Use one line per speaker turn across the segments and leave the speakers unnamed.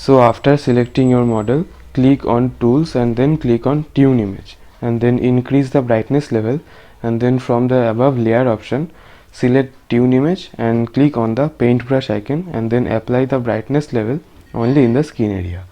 So after selecting your model, click on tools and then click on tune image and then increase the brightness level, and then from the above layer option select tune image and click on the paintbrush icon and then apply the brightness level only in the skin area.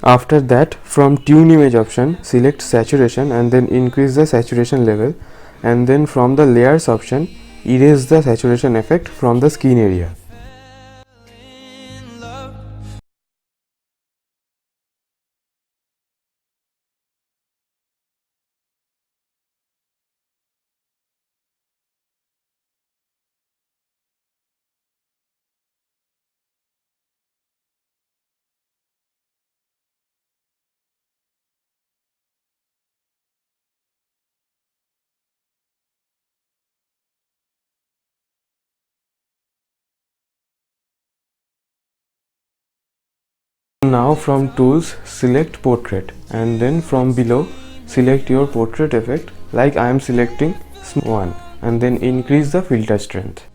After that, from tune image option select saturation and then increase the saturation level, and then from the layers option erase the saturation effect from the skin area. Now from tools select portrait and then from below select your portrait effect, like I am selecting 1, and then increase the filter strength.